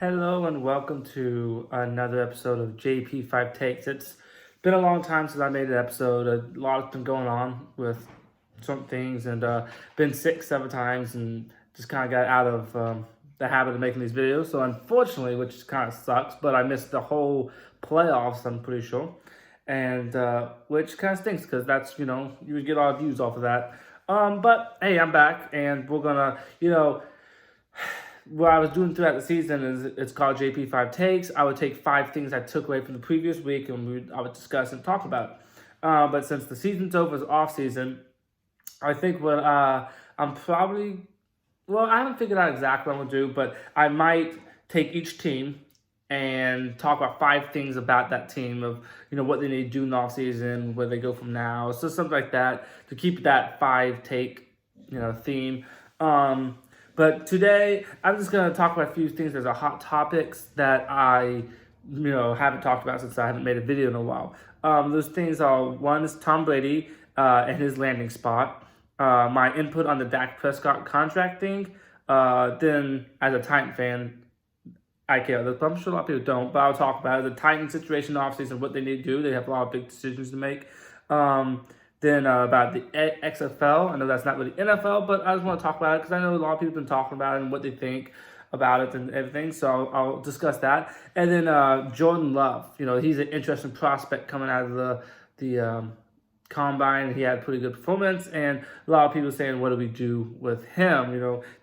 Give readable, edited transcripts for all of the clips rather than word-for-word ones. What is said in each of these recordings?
Hello and welcome to another episode of JP5Takes. It's been a long time since I made an episode. A lot has been going on with some things and been sick several times and just kind of got out of the habit of making these videos. So unfortunately, which kind of sucks, but I missed the whole playoffs, I'm pretty sure. And which kind of stinks because that's, you would get a lot of views off of that. But hey, I'm back and we're gonna, what I was doing throughout the season is it's called JP5Takes. I would take 5 things I took away from the previous week and I would discuss and talk about it. But since the season's over, it's off season, I think what I'm probably, well, I haven't figured out exactly what I'm going to do, but I might take each team and talk about 5 things about that team of, what they need to do in the off season, where they go from now. So something like that to keep that 5 take, theme. But today, I'm just going to talk about a few things that are hot topics that I, haven't talked about since I haven't made a video in a while. Those things are, one is Tom Brady and his landing spot, my input on the Dak Prescott contract thing, then as a Titan fan, I care. I'm sure a lot of people don't, but I'll talk about it. The Titan situation offseason, what they need to do. They have a lot of big decisions to make. Then about the XFL. I know that's not really NFL, but I just want to talk about it because I know a lot of people have been talking about it and what they think about it and everything. So I'll discuss that. And then Jordan Love. He's an interesting prospect coming out of the combine. He had a pretty good performance, and a lot of people saying, what do we do with him?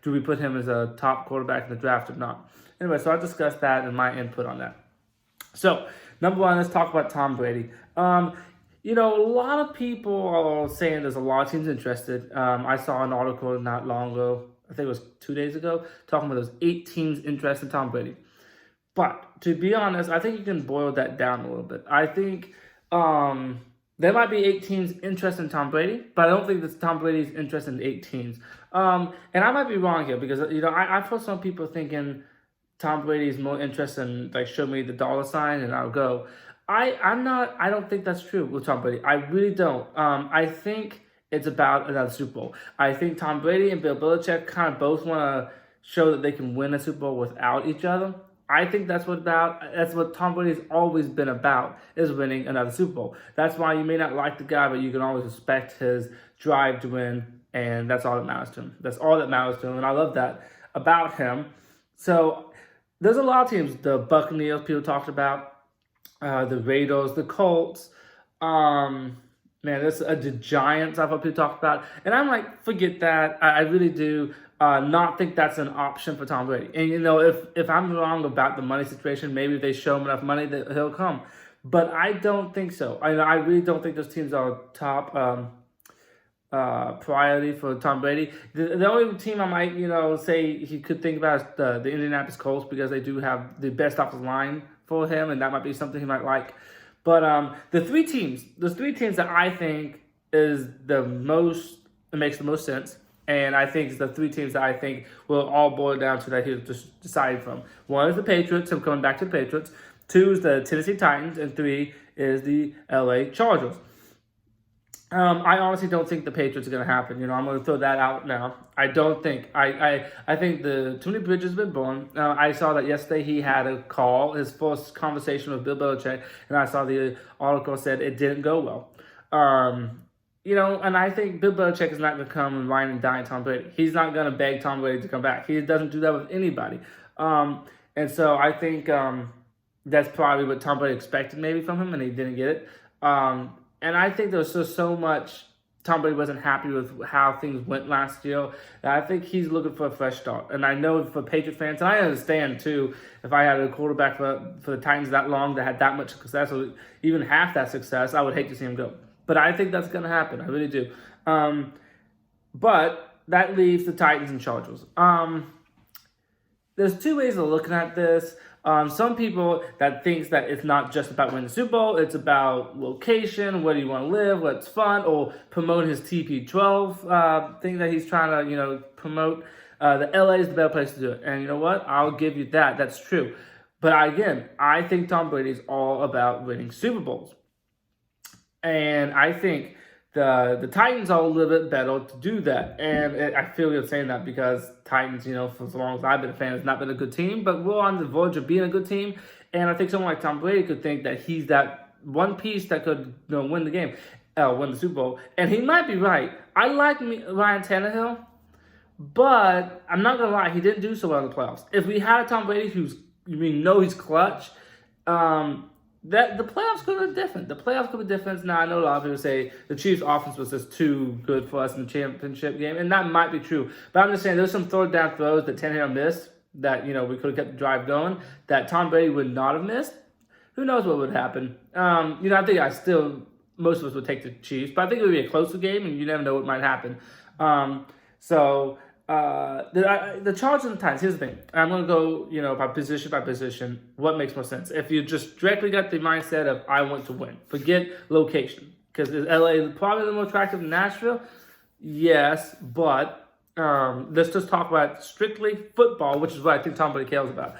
Do we put him as a top quarterback in the draft or not? Anyway, so I'll discuss that and my input on that. So, number one, let's talk about Tom Brady. A lot of people are saying there's a lot of teams interested. I saw an article not long ago, I think it was 2 days ago, talking about those 8 teams interested in Tom Brady. But to be honest, I think you can boil that down a little bit. I think there might be 8 teams interested in Tom Brady, but I don't think that Tom Brady's interested in 8 teams. And I might be wrong here because, I've heard some people thinking Tom Brady is more interested in, show me the dollar sign and I'll go. I don't think that's true with Tom Brady. I really don't. I think it's about another Super Bowl. I think Tom Brady and Bill Belichick kind of both want to show that they can win a Super Bowl without each other. I think that's what Tom Brady's always been about, is winning another Super Bowl. That's why you may not like the guy, but you can always respect his drive to win, and that's all that matters to him. That's all that matters to him, and I love that about him. So there's a lot of teams. The Buccaneers people talked about, the Raiders, the Colts, there's the Giants I've heard people talk about. And I'm like, forget that. I really do not think that's an option for Tom Brady. And, if I'm wrong about the money situation, maybe if they show him enough money that he'll come. But I don't think so. I really don't think those teams are top priority for Tom Brady. The only team I might, say he could think about is the Indianapolis Colts, because they do have the best offensive line for him, and that might be something he might like. But the 3 teams that I think makes the most sense, and I think it's the 3 teams that I think will all boil down to that he'll just decide from. 1 is the Patriots, I'm coming back to the Patriots. 2 is the Tennessee Titans, and 3 is the LA Chargers. I honestly don't think the Patriots are going to happen. I'm going to throw that out now. I don't think. I think too many bridges have been burned. I saw that yesterday he had a call, his first conversation with Bill Belichick, and I saw the article said it didn't go well. And I think Bill Belichick is not going to come and wine and dine Tom Brady. He's not going to beg Tom Brady to come back. He doesn't do that with anybody. And so I think that's probably what Tom Brady expected maybe from him, and he didn't get it. And I think there was so much Tom Brady wasn't happy with how things went last year that I think he's looking for a fresh start. And I know for Patriot fans, and I understand too, if I had a quarterback for the Titans that long that had that much success, or even half that success, I would hate to see him go. But I think that's going to happen. I really do. But that leaves the Titans and Chargers. There's 2 ways of looking at this. Some people that thinks that it's not just about winning the Super Bowl, it's about location, where do you want to live, what's fun, or promote his TP12 thing that he's trying to, promote. The LA is the better place to do it. And you know what? I'll give you that. That's true. But again, I think Tom Brady is all about winning Super Bowls. And I think The Titans are a little bit better to do that. And I feel you're saying that because Titans, for as long as I've been a fan, has not been a good team, but we're on the verge of being a good team. And I think someone like Tom Brady could think that he's that one piece that could win the game, win the Super Bowl. And he might be right. I like Ryan Tannehill, but I'm not going to lie, he didn't do so well in the playoffs. If we had a Tom Brady he's clutch, that the playoffs could be different. The playoffs could be different. Now, I know a lot of people say the Chiefs' offense was just too good for us in the championship game, and that might be true. But I'm just saying there's some third down throws that Tannehill missed that, we could have kept the drive going that Tom Brady would not have missed. Who knows what would happen? I think most of us would take the Chiefs, but I think it would be a closer game, and you never know what might happen. The Chargers and the Titans, here's the thing. I'm going to go, by position, what makes more sense. If you just directly got the mindset of, I want to win, forget location. Because is LA probably the more attractive than Nashville? Yes, but let's just talk about strictly football, which is what I think Tom Brady cares about.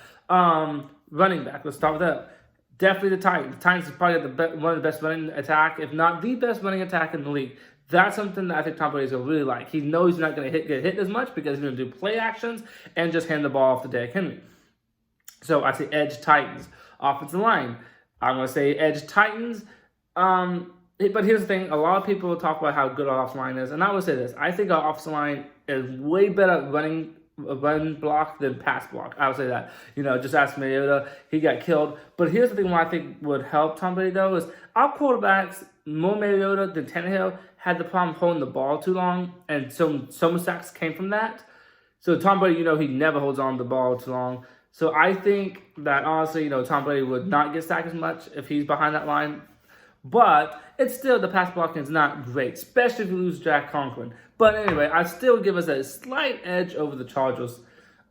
Running back, let's start with that. Definitely the Titans. The Titans is probably one of the best running attack, if not the best running attack in the league. That's something that I think Tom Brady's going to really like. He knows he's not going to get hit as much because he's going to do play actions and just hand the ball off to Derrick Henry. So I say edge Titans. Offensive line, I'm going to say edge Titans. But here's the thing. A lot of people talk about how good our offensive line is. And I would say this. I think our offensive line is way better at run block than pass block. I would say that. Just ask Mariota. He got killed. But here's the thing what I think would help Tom Brady, though, is our quarterbacks, more Mariota than Tannehill, had the problem holding the ball too long, and some sacks came from that. So Tom Brady, he never holds on to the ball too long. So I think that honestly, Tom Brady would not get sacked as much if he's behind that line. But it's still, the pass blocking is not great, especially if you lose Jack Conklin. But anyway, I still give us a slight edge over the Chargers.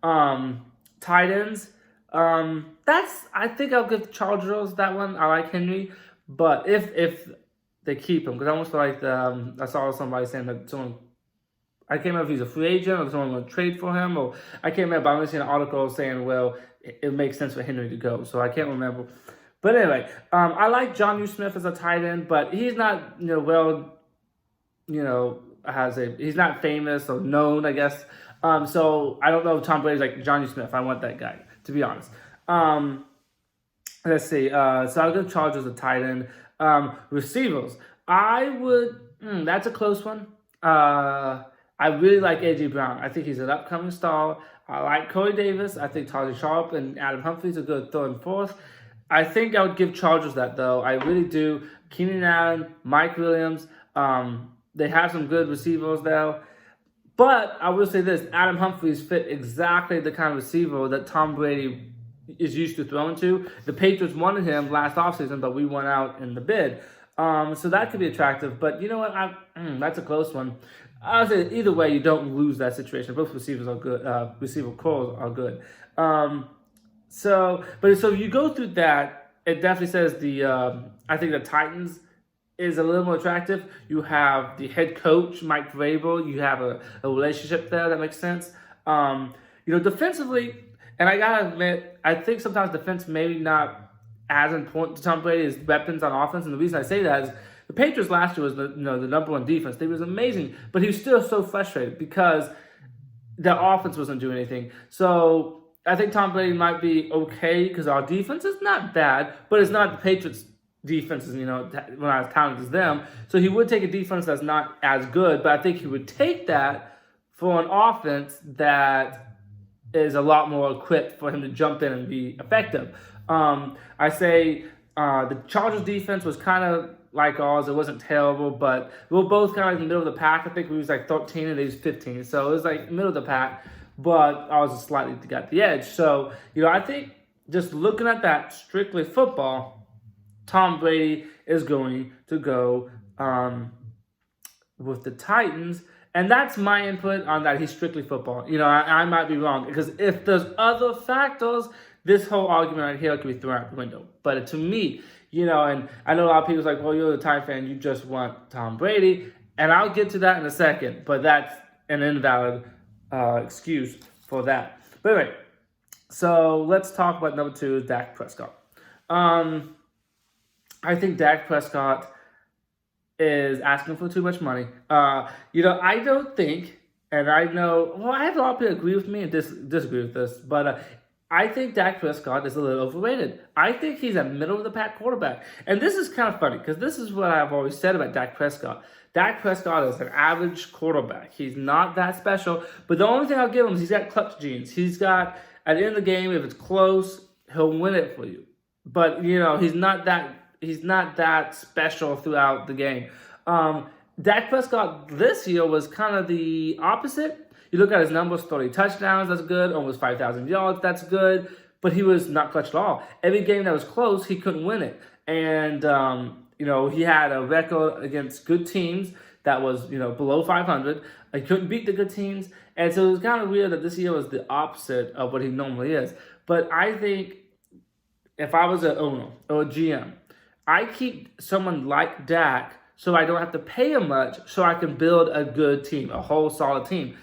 Tight ends, I think I'll give the Chargers that one. I like Henry, but if they keep him, because I almost feel like I saw somebody saying that I can't remember if he's a free agent or someone going to trade for him, or I can't remember, but I'm seeing an article saying, well, it makes sense for Henry to go, so I can't remember. But anyway, I like John Smith as a tight end, but he's not, he's not famous or known, I guess. So I don't know if Tom Brady's like John Smith. I want that guy, to be honest. Let's see. So I'll give Chargers a tight end. Receivers, I would. That's a close one. I really like A.J. Brown. I think he's an upcoming star. I like Corey Davis. I think Taja Sharp and Adam Humphries are good third and fourth. I think I would give Chargers that, though. I really do. Keenan Allen, Mike Williams. They have some good receivers there. But I will say this. Adam Humphries fit exactly the kind of receiver that Tom Brady is used to throwing to. The Patriots wanted him last offseason, but we went out in the bid. So that could be attractive. But you know what? That's a close one. I would say either way, you don't lose that situation. Both receivers are good. Receiver calls are good. So you go through that, it definitely says I think the Titans is a little more attractive. You have the head coach, Mike Vrabel. You have a relationship there that makes sense. Defensively, and I gotta admit, I think sometimes defense maybe not as important to Tom Brady as weapons on offense. And the reason I say that is the Patriots last year was the number one defense. They was amazing, but he was still so frustrated because the offense wasn't doing anything. So I think Tom Brady might be okay because our defense is not bad, but it's not the Patriots' defenses, not as talented as them. So he would take a defense that's not as good, but I think he would take that for an offense that is a lot more equipped for him to jump in and be effective. I say the Chargers defense was kind of like ours. It wasn't terrible, but we were both kind of in the middle of the pack. I think we was like 13 and they was 15. So it was like middle of the pack, but I was slightly got the edge. So, I think just looking at that strictly football, Tom Brady is going to go with the Titans. And that's my input on that. He's strictly football. I might be wrong because if there's other factors, this whole argument right here could be thrown out the window. But to me, and I know a lot of people's like, well, you're a Titan fan. You just want Tom Brady. And I'll get to that in a second. But that's an invalid excuse for that. But anyway, so let's talk about number 2, Dak Prescott. I think Dak Prescott is asking for too much money. I don't think, and I know, well, I have a lot of people agree with me and disagree with this, but I think Dak Prescott is a little overrated. I think he's a middle of the pack quarterback. And this is kind of funny because this is what I've always said about Dak Prescott. Dak Prescott is an average quarterback. He's not that special, but the only thing I'll give him is he's got clutch genes. He's got, at the end of the game, if it's close, he'll win it for you. But, he's not that special throughout the game. Dak Prescott this year was kind of the opposite. You look at his numbers, 30 touchdowns, that's good. Almost 5,000 yards, that's good. But he was not clutch at all. Every game that was close, he couldn't win it. And, he had a record against good teams that was, below 500. He couldn't beat the good teams. And so it was kind of weird that this year was the opposite of what he normally is. But I think if I was an owner or a GM, I keep someone like Dak so I don't have to pay him much so I can build a good team, a whole solid team.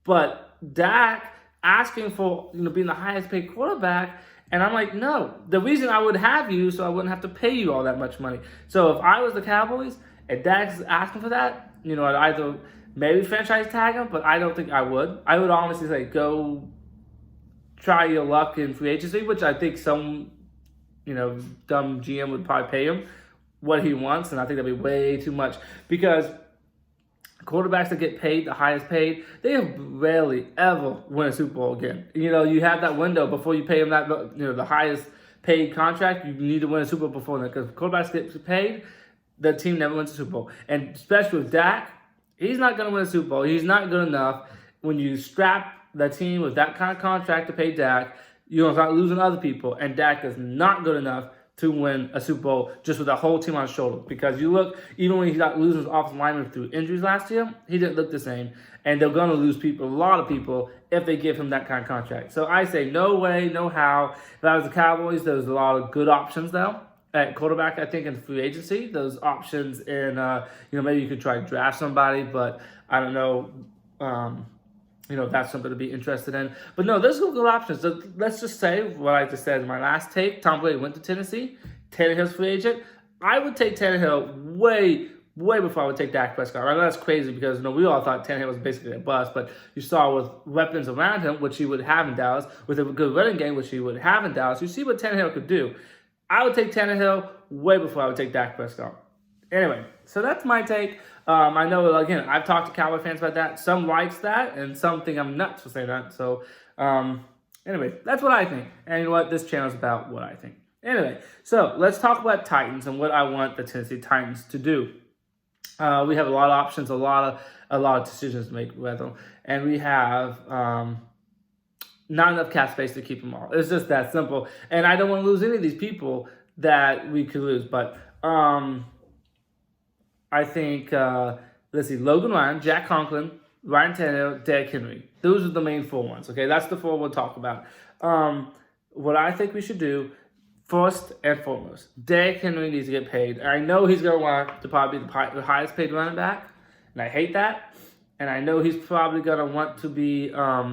But Dak asking for, being the highest paid quarterback, and I'm like, no. The reason I would have you so I wouldn't have to pay you all that much money. So if I was the Cowboys and Dak's asking for that, I'd either maybe franchise tag him, but I don't think I would. I would honestly say go try your luck in free agency, which I think some dumb GM would probably pay him what he wants, and I think that'd be way too much because quarterbacks that get paid the highest paid, they rarely ever win a Super Bowl again. You have that window before you pay them that the highest paid contract. You need to win a Super Bowl before that because quarterbacks get paid, the team never wins a Super Bowl, and especially with Dak, he's not going to win a Super Bowl. He's not good enough. When you strap the team with that kind of contract to pay Dak, you're going to start losing other people. And Dak is not good enough to win a Super Bowl just with a whole team on his shoulder. Because you look, even when he got losing his offensive lineman through injuries last year, he didn't look the same. And they're going to lose people, a lot of people, if they give him that kind of contract. So I say no way, no how. If I was the Cowboys, there's a lot of good options, though. At quarterback, I think in free agency, those options in, maybe you could try to draft somebody, but I don't know, if that's something to be interested in. But no, there's good options. So let's just say what I just said in my last take. Tom Brady went to Tennessee. Tannehill's free agent. I would take Tannehill way before I would take Dak Prescott. I know that's crazy because we all thought Tannehill was basically a bust, but you saw with weapons around him, which he would have in Dallas, with a good running game, which he would have in Dallas, you see what Tannehill could do. I would take Tannehill way before I would take Dak Prescott. Anyway, so that's my take. I know, again, I've talked to Cowboy fans about that. Some likes that, and some think I'm nuts for saying that. So, anyway, that's what I think. And you know what? This channel is about what I think. Anyway, so let's talk about Titans and what I want the Tennessee Titans to do. We have a lot of options, a lot of decisions to make with them, and we have not enough cap space to keep them all. It's just that simple. And I don't want to lose any of these people that we could lose. But I think, let's see, Logan Ryan, Jack Conklin, Ryan Tannehill, Derrick Henry. Those are the main four ones, okay? That's the four we'll talk about. What I think we should do, first and foremost, Derrick Henry needs to get paid. I know he's going to want to probably be the highest paid running back, and I hate that. And I know he's probably going to want to be, I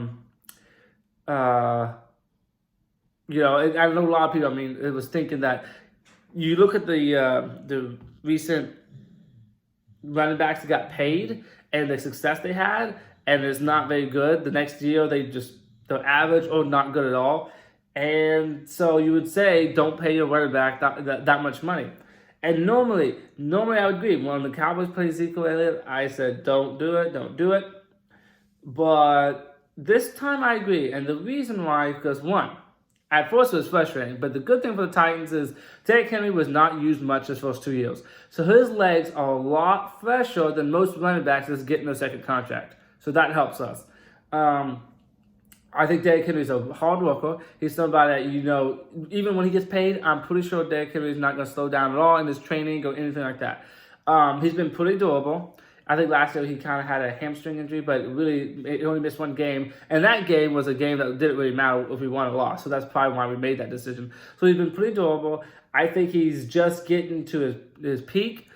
know a lot of people, it was thinking that you look at the recent running backs that got paid and the success they had, and it's not very good. The next year, they're average or not good at all. And so you would say, don't pay your running back that much money. And normally I would agree. When the Cowboys played Ezekiel Elliott, I said, don't do it. But this time I agree. And the reason why, because one, at first it was frustrating, but the good thing for the Titans is Derrick Henry was not used much his first 2 years. So his legs are a lot fresher than most running backs that's getting their second contract. So that helps us. I think Derrick Henry's a hard worker. He's somebody that, even when he gets paid, I'm pretty sure Derrick Henry's not going to slow down at all in his training or anything like that. He's been pretty durable. I think last year he kind of had a hamstring injury, but really, he only missed one game. And that game was a game that didn't really matter if we won or lost. So that's probably why we made that decision. So he's been pretty durable. I think he's just getting to his peak.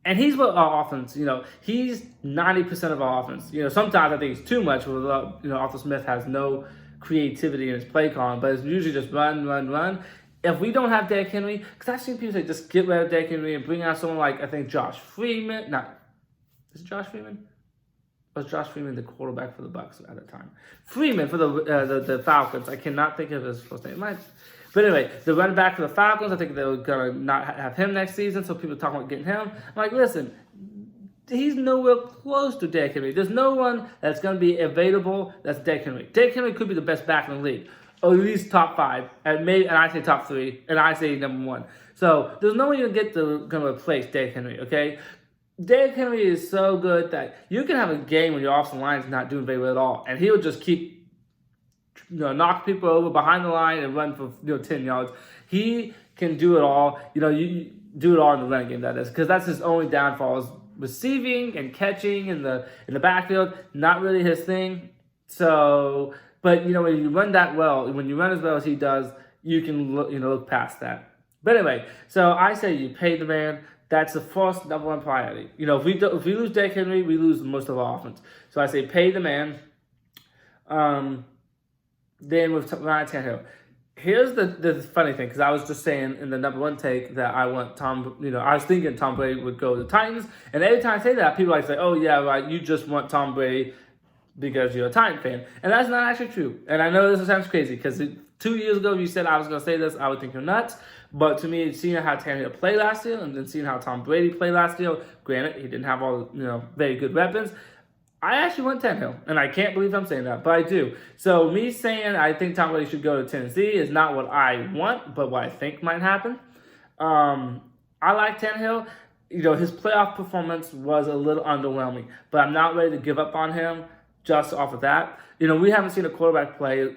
And he's what our offense, he's 90% of our offense. Sometimes I think it's too much. Arthur Smith has no creativity in his play calling, but it's usually just run. If we don't have Derrick Henry, because I've seen people say just get rid of Derrick Henry and bring out someone like, I think, Josh Freeman. Is it Josh Freeman? Was Josh Freeman the quarterback for the Bucs at the time? Freeman for the Falcons. I cannot think of his first name. But anyway, the running back for the Falcons, I think they were going to not have him next season, so people are talking about getting him. I'm like, listen, he's nowhere close to Derrick Henry. There's no one that's going to be available that's Derrick Henry. Derrick Henry could be the best back in the league, or at least top 5, and I say top 3, and I say number 1. So there's no one you're going to replace Derrick Henry, okay? Derrick Henry is so good that you can have a game when your offensive line is not doing very well at all, and he'll just keep knock people over behind the line and run for 10 yards. He can do it all. You do it all in the running game, that is, because that's his only downfall is receiving and catching in the backfield. Not really his thing. So, but when you run that well, when you run as well as he does, you can look past that. But anyway, so I say you pay the man. That's the first number 1 priority. If we lose Derrick Henry, we lose most of our offense. So I say pay the man. Then with Ryan Tannehill. Here's the funny thing, because I was just saying in the number 1 take that I want I was thinking Tom Brady would go to the Titans. And every time I say that, people say, oh yeah, right, you just want Tom Brady because you're a Titan fan. And that's not actually true. And I know this sounds crazy, because 2 years ago you said I was going to say this, I would think you're nuts. But to me, seeing how Tannehill played last year, and then seeing how Tom Brady played last year, granted, he didn't have all very good weapons, I actually want Tannehill, and I can't believe I'm saying that, but I do. So me saying I think Tom Brady should go to Tennessee is not what I want, but what I think might happen. I like Tannehill. His playoff performance was a little underwhelming, but I'm not ready to give up on him just off of that. We haven't seen a quarterback play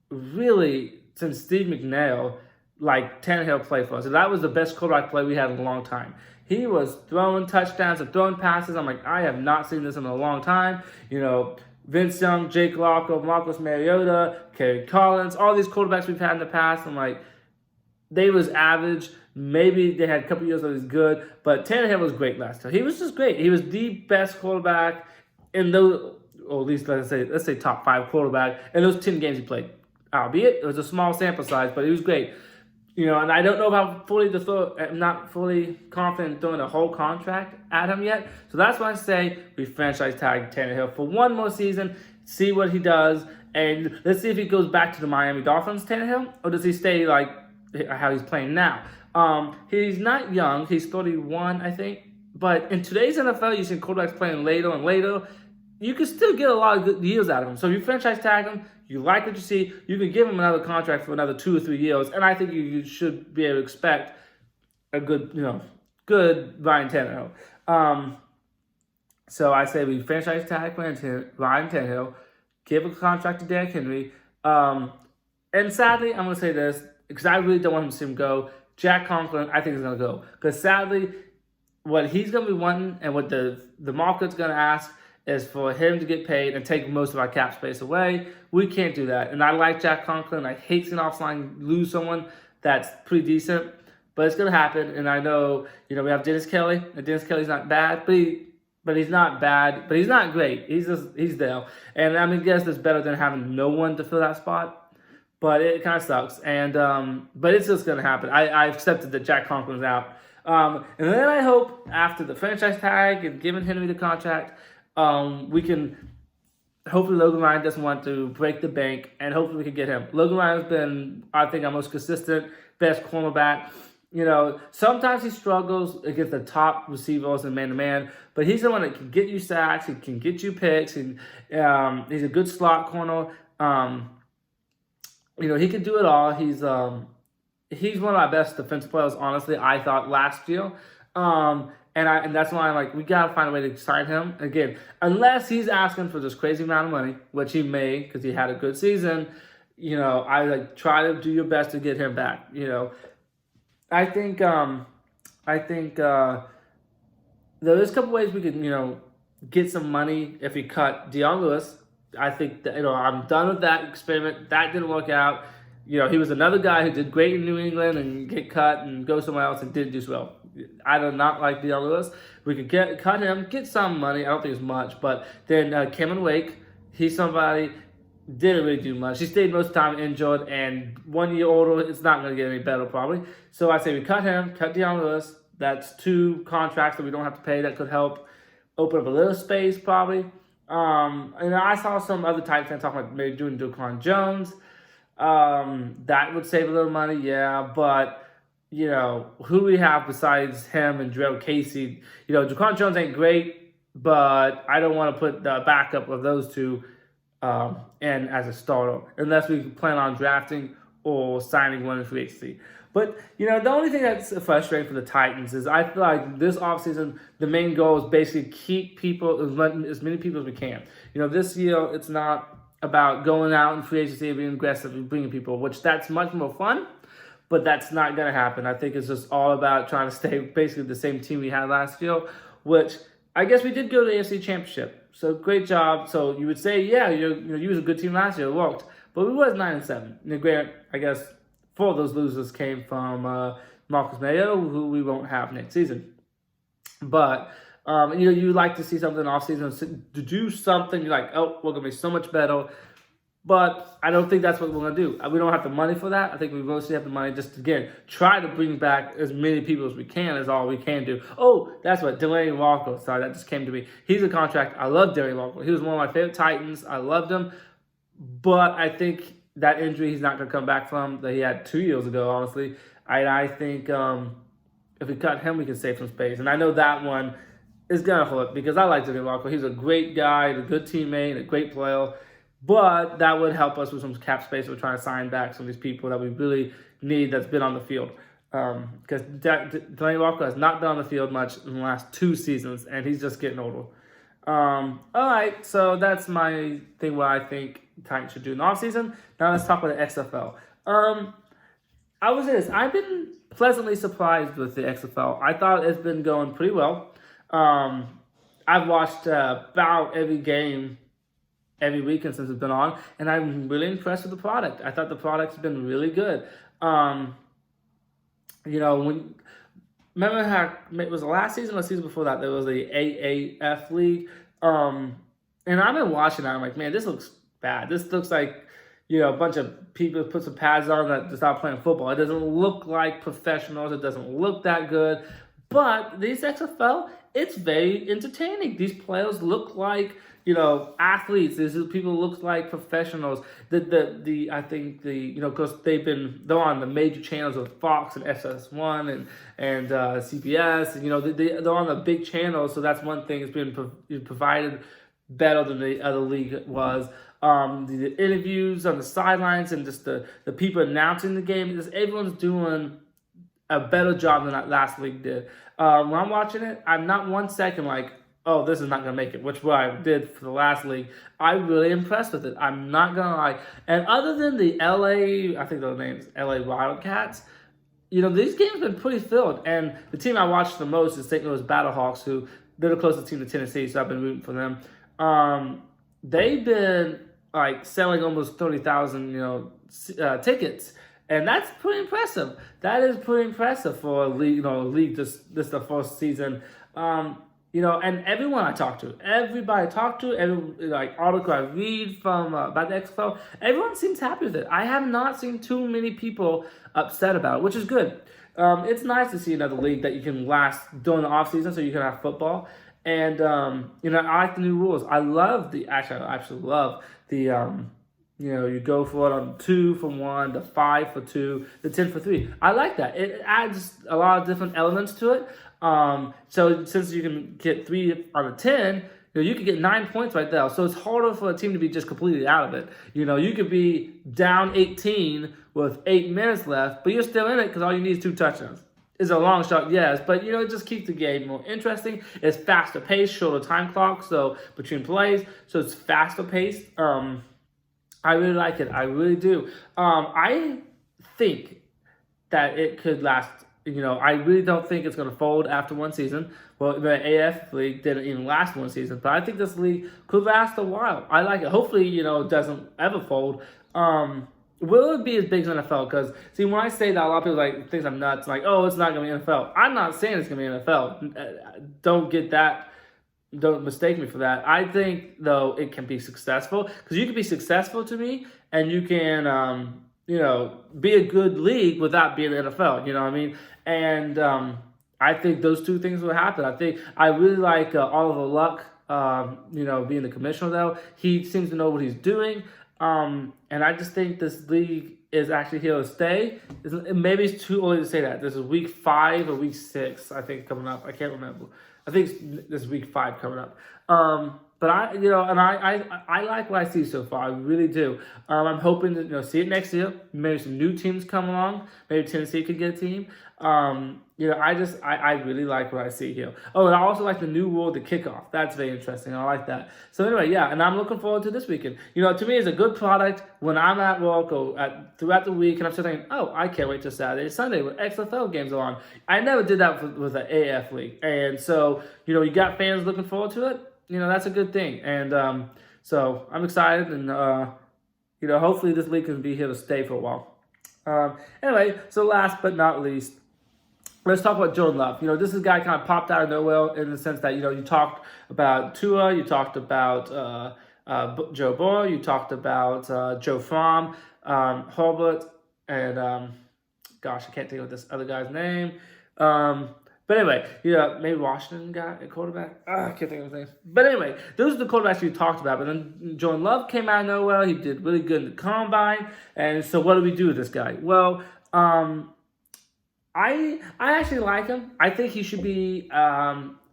really since Steve McNair like Tannehill played for us. And that was the best quarterback play we had in a long time. He was throwing touchdowns and throwing passes. I'm like, I have not seen this in a long time. Vince Young, Jake Locker, Marcus Mariota, Kerry Collins, all these quarterbacks we've had in the past. I'm like, they was average. Maybe they had a couple years that was good, but Tannehill was great last year. He was just great. He was the best quarterback in those, or at least let's say top 5 quarterback in those 10 games he played. Albeit it was a small sample size, but he was great. And I don't know if I'm not fully confident in throwing a whole contract at him yet. So that's why I say we franchise tag Tannehill for 1 more season, see what he does, and let's see if he goes back to the Miami Dolphins, Tannehill, or does he stay like how he's playing now? He's not young. He's 31, I think. But in today's NFL, you see quarterbacks playing later and later. You can still get a lot of good years out of him. So if you franchise tag him, you like what you see, you can give him another contract for another 2 or 3 years, and I think you should be able to expect a good Ryan Tannehill. So I say we franchise tag Ryan Tannehill, give a contract to Derrick Henry, and sadly, I'm going to say this, because I really don't want him to see him go. Jack Conklin, I think, is going to go. Because sadly, what he's going to be wanting and what the market's going to ask is for him to get paid and take most of our cap space away. We can't do that. And I like Jack Conklin. I hate seeing offensive line lose someone that's pretty decent. But it's going to happen. And I know, we have Dennis Kelly. And Dennis Kelly's not bad, but he's not bad. But he's not great. He's there. And I guess it's better than having no one to fill that spot. But it kind of sucks. And but it's just going to happen. I accepted that Jack Conklin's out. And then I hope after the franchise tag and giving Henry the contract, we can, hopefully Logan Ryan doesn't want to break the bank, and hopefully we can get him. Logan Ryan's been, I think, our most consistent, best cornerback. Sometimes he struggles against the top receivers and man-to-man, but he's the one that can get you sacks, he can get you picks, and he's a good slot corner. He can do it all. He's one of our best defensive players, honestly, I thought, last year. And that's why I'm like, we got to find a way to sign him. Again, unless he's asking for this crazy amount of money, which he may because he had a good season, I try to do your best to get him back. I think there is a couple ways we could, get some money if we cut Deion Lewis. I think that, I'm done with that experiment. That didn't work out. He was another guy who did great in New England and get cut and go somewhere else and didn't do so well. I do not like Deion Lewis. We could cut him, get some money. I don't think it's much, but then Cameron Wake, he's somebody. didn't really do much. He stayed most of the time injured, and 1 year older, it's not going to get any better probably. So I say we cut him, cut Deion Lewis. That's 2 contracts that we don't have to pay that could help open up a little space probably. And I saw some other Titans fans talking about maybe doing Daquan Jones. That would save a little money, yeah, but who we have besides him and Jarrell Casey? Daquan Jones ain't great, but I don't want to put the backup of those two in as a starter unless we plan on drafting or signing one in free agency. But, the only thing that's frustrating for the Titans is I feel like this offseason, the main goal is basically keep people, as many people as we can. This year, it's not about going out in free agency and being aggressive and bringing people, which that's much more fun, but that's not going to happen. I think it's just all about trying to stay basically the same team we had last year, which I guess we did go to the AFC Championship. So great job. So you would say, yeah, you was a good team last year. It worked. But we was 9-7. Granted, I guess 4 of those losers came from Marcus Mayo, who we won't have next season. But, you like to see something off season to do something. You're like, oh, we're going to be so much better. But I don't think that's what we're going to do. We don't have the money for that. I think we mostly have the money just to, again, try to bring back as many people as we can is all we can do. Oh, that's what, Delaney Walker. Sorry, that just came to me. He's a contract. I love Delaney Walker. He was one of my favorite Titans. I loved him. But I think that injury he's not going to come back from that he had 2 years ago, honestly. I think if we cut him, we can save some space. And I know that one is going to hurt because I like Delaney Walker. He's a great guy, a good teammate, a great player. But that would help us with some cap space. We're trying to sign back some of these people that we really need that's been on the field. Because Delaney Walker has not been on the field much in the last 2 seasons, and he's just getting older. All right, so that's my thing what I think Titans should do in the offseason. Now let's talk about the XFL. I would say this. I've been pleasantly surprised with the XFL. I thought it's been going pretty well. I've watched about every game every weekend since it's been on, and I'm really impressed with the product. I thought the product's been really good. Remember how it was the last season or the season before that, there was the AAF league. And I've been watching that. I'm like, man, this looks bad. This looks like, a bunch of people put some pads on that to start playing football. It doesn't look like professionals. It doesn't look that good. But these XFL, it's very entertaining. These players look like, athletes. These people look like professionals. I think because they're on the major channels of Fox and SS1 and CBS, and they're on the big channels. So that's one thing that's been provided better than the other league was. The interviews on the sidelines and just the people announcing the game. Just everyone's doing a better job than that last league did. When I'm watching it, I'm not 1 second like, oh, this is not going to make it, which what I did for the last league. I'm really impressed with it. I'm not going to lie. And other than the I think their name's LA Wildcats, these games have been pretty filled. And the team I watched the most is St. Louis Battlehawks, who they're the closest team to Tennessee, so I've been rooting for them. They've been selling almost 30,000, tickets. And that's pretty impressive. That is pretty impressive for a league this the first season. And everyone I talk to, everybody I talk to, every article I read from about the XFL, everyone seems happy with it. I have not seen too many people upset about it, which is good. It's nice to see another league that you can last during the off season, so you can have football. And I like the new rules. I actually love the you go for it on 2 for 1, the 5 for 2, the 10 for 3. I like that. It adds a lot of different elements to it. So since you can get 3 on a 10, you could get 9 points right there. So it's harder for a team to be just completely out of it. You could be down 18 with 8 minutes left, but you're still in it because all you need is 2 touchdowns. It's a long shot, yes, but it just keeps the game more interesting. It's faster paced, shorter time clock, so between plays, so it's faster paced. I really like it. I really do. I think that it could last. I really don't think it's going to fold after 1 season. Well, the AF league didn't even last 1 season, but I think this league could last a while. I like it. Hopefully, it doesn't ever fold. Will it be as big as NFL? Because, see, when I say that, a lot of people think I'm nuts. Like, oh, it's not going to be NFL. I'm not saying it's going to be NFL. Don't get that Don't mistake me for that. I think though it can be successful because you can be successful to me, and you can be a good league without being the NFL. You know what I mean? And I think those two things will happen. I think I really like Oliver Luck. Being the commissioner though, he seems to know what he's doing. And I just think this league is actually here to stay. Maybe it's too early to say that. This is week 5 or week 6, I think, coming up. I can't remember. I think this is week 5 coming up. But I like what I see so far. I really do. I'm hoping to see it next year. Maybe some new teams come along. Maybe Tennessee could get a team. I really like what I see here. Oh, and I also like the new rule, the kickoff. That's very interesting. I like that. So anyway, yeah, and I'm looking forward to this weekend. To me, it's a good product when I'm at work or throughout the week, and I'm still thinking, oh, I can't wait till Saturday, Sunday when XFL games are on. I never did that with the AF league, and so you got fans looking forward to it. That's a good thing, and so I'm excited, and hopefully this league can be here to stay for a while. Anyway, so last but not least, let's talk about Jordan Love. This is a guy kind of popped out of nowhere in the sense that, you talked about Tua, you talked about Joe Burrow, you talked about Joe Fromm, Herbert, and I can't think of this other guy's name. But anyway, maybe Washington got a quarterback. I can't think of his name. But anyway, those are the quarterbacks you talked about. But then Jordan Love came out of nowhere. He did really good in the combine. And so what do we do with this guy? Well, I actually like him. I think he should be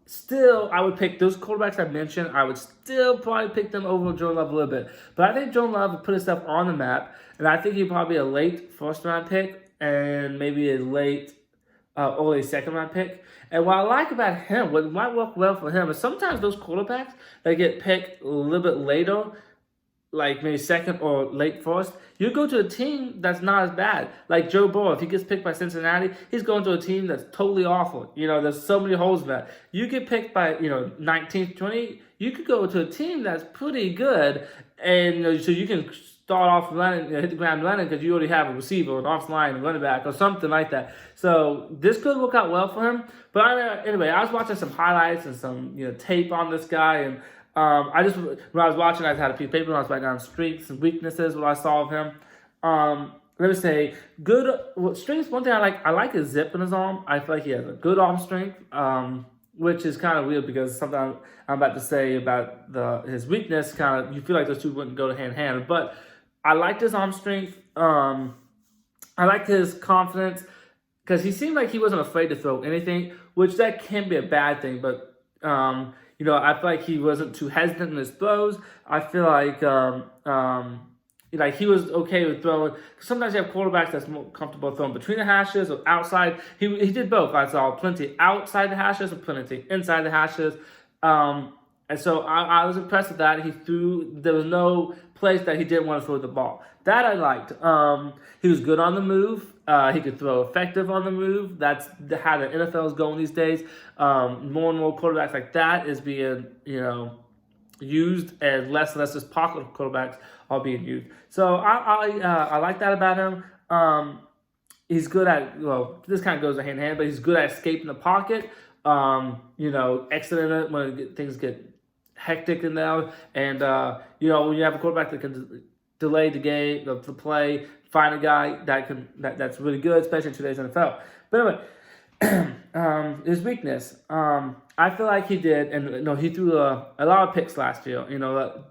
still. I would pick those quarterbacks I mentioned. I would still probably pick them over Jordan Love a little bit. But I think Jordan Love would put himself on the map, and I think he'd probably be a late first-round pick and maybe a late early second-round pick. And what I like about him, what might work well for him, is sometimes those quarterbacks that get picked a little bit later, like maybe second or late first, you go to a team that's not as bad. Like Joe Burrow, if he gets picked by Cincinnati, he's going to a team that's totally awful. There's so many holes in that. You get picked by, 19th, 20th, you could go to a team that's pretty good, and so you can start off running, hit the ground running because you already have a receiver, an offensive line, running back, or something like that. So this could work out well for him. But anyway, I was watching some highlights and some tape on this guy, and when I was watching, I had a piece of paper and I was writing down strengths and weaknesses, what I saw of him. Let me say, strengths, one thing I like his zip in his arm. I feel like he has a good arm strength, which is kind of weird because something I'm about to say about his weakness, you feel like those two wouldn't go hand in hand. But I liked his arm strength. I liked his confidence because he seemed like he wasn't afraid to throw anything, which that can be a bad thing, but I feel like he wasn't too hesitant in his throws. I feel like he was okay with throwing. Sometimes you have quarterbacks that's more comfortable throwing between the hashes or outside. He did both. I saw plenty outside the hashes and plenty inside the hashes. And so I was impressed with that. There was no place that he didn't want to throw the ball. That I liked. He was good on the move. He could throw effective on the move. That's how the NFL is going these days. More and more quarterbacks like that is being, used, and less just pocket quarterbacks are being used. So I like that about him. He's good at, this kind of goes hand in hand, but he's good at escaping the pocket, exiting it when things get hectic in there. And, when you have a quarterback that can delay the game, the play, find a guy that's really good, especially in today's NFL. But anyway, his weakness, I feel like he did, and he threw a lot of picks last year.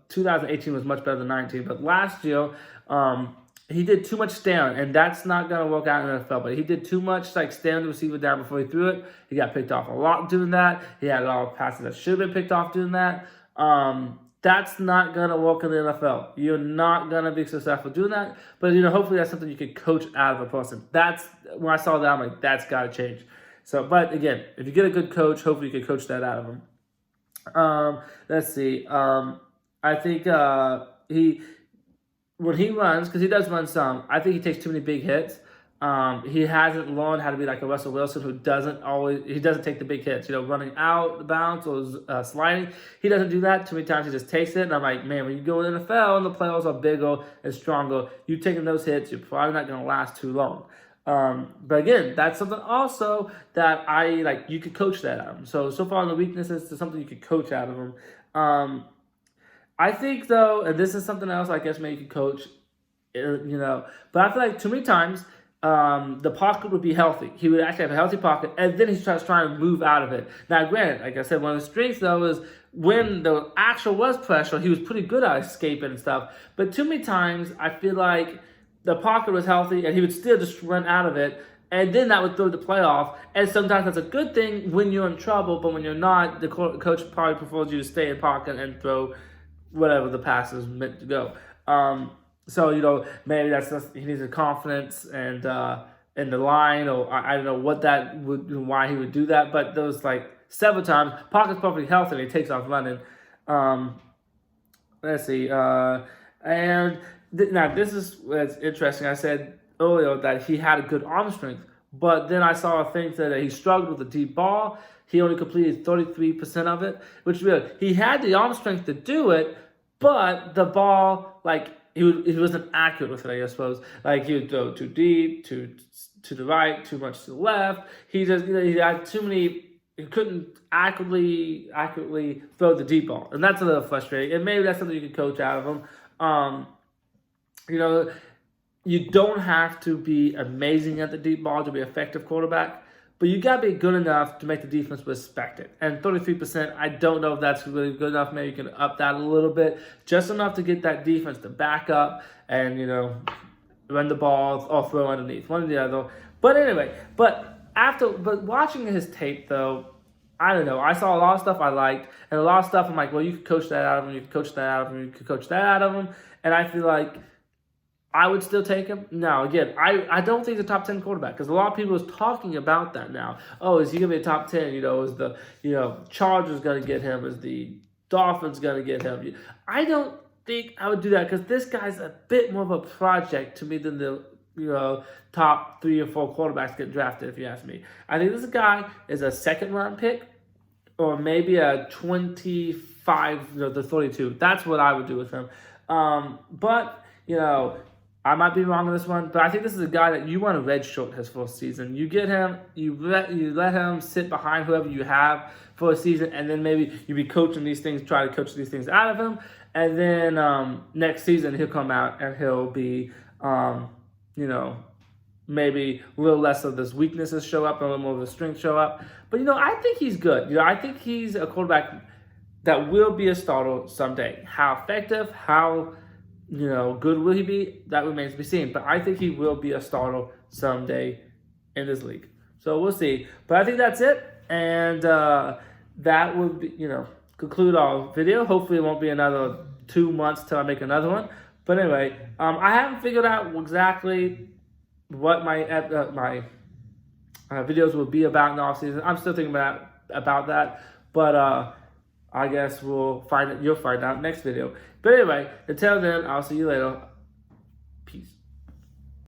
2018 was much better than 19, but last year, he did too much staring, and that's not going to work out in the NFL. But he did too much, staring the receiver down before he threw it. He got picked off a lot doing that. He had a lot of passes that should have been picked off doing that. That's not going to work in the NFL. You're not going to be successful doing that. But, hopefully that's something you can coach out of a person. That's, when I saw that, I'm like, that's got to change. So, but again, if you get a good coach, hopefully you can coach that out of him. Let's see. I think when he runs, because he does run some, I think he takes too many big hits. He hasn't learned how to be like a Russell Wilson who doesn't take the big hits, running out the bounce or sliding. He doesn't do that. Too many times he just takes it. And I'm like, man, when you go in the NFL and the playoffs are bigger and stronger, you taking those hits, you're probably not going to last too long. But again, that's something also that I like. You could coach that out of him. So far on the weaknesses to something you could coach out of him. I think though, and this is something else I guess maybe you could coach, but I feel like too many times the pocket would be healthy. He would actually have a healthy pocket, and then he starts trying to move out of it. Now, granted, like I said, one of the strengths though is when the actual was pressure, he was pretty good at escaping and stuff. But too many times, I feel like the pocket was healthy, and he would still just run out of it. And then that would throw the play off. And sometimes that's a good thing when you're in trouble, but when you're not, the coach probably prefers you to stay in pocket and throw whatever the pass is meant to go. So maybe that's just, he needs a confidence and in the line, or I don't know why he would do that. But there was like several times pocket's perfectly healthy and he takes off running. Let's see, and now this is what's interesting. I said earlier that he had a good arm strength, but then I saw a thing that he struggled with the deep ball. He only completed 33% of it, which really he had the arm strength to do it, but the ball he wasn't accurate with it, I suppose. Like he would throw too deep, to the right, too much to the left. He just he had too many. He couldn't accurately throw the deep ball, and that's a little frustrating. And maybe that's something you can coach out of him. You don't have to be amazing at the deep ball to be an effective quarterback, but you got to be good enough to make the defense respect it. And 33%, I don't know if that's really good enough. Maybe you can up that a little bit, just enough to get that defense to back up and, run the ball or throw underneath, one or the other. But anyway, but watching his tape, though, I don't know. I saw a lot of stuff I liked, and a lot of stuff I'm like, well, you could coach that out of him, you could coach that out of him, you could coach that out of him. And I feel like I would still take him. Now, again, I don't think he's a top 10 quarterback because a lot of people is talking about that now. Oh, is he going to be a top 10? Is the Chargers going to get him? Is the Dolphins going to get him? I don't think I would do that because this guy's a bit more of a project to me than the top 3 or 4 quarterbacks get drafted, if you ask me. I think this guy is a second-round pick or maybe a 25, the 32. That's what I would do with him. But I might be wrong on this one, but I think this is a guy that you want to redshirt his first season. You get him, you let him sit behind whoever you have for a season, and then maybe you be coaching these things, try to coach these things out of him, and then next season he'll come out and he'll be, maybe a little less of his weaknesses show up and a little more of his strengths show up. But I think he's good. I think he's a quarterback that will be a starter someday. How effective, how good will he be? That remains to be seen. But I think he will be a starter someday in this league. So we'll see. But I think that's it. And that will be, conclude our video. Hopefully it won't be another 2 months till I make another one. But anyway, I haven't figured out exactly what my videos will be about in the offseason. I'm still thinking about that. But I guess we'll find it. You'll find out next video. But anyway, until then, I'll see you later.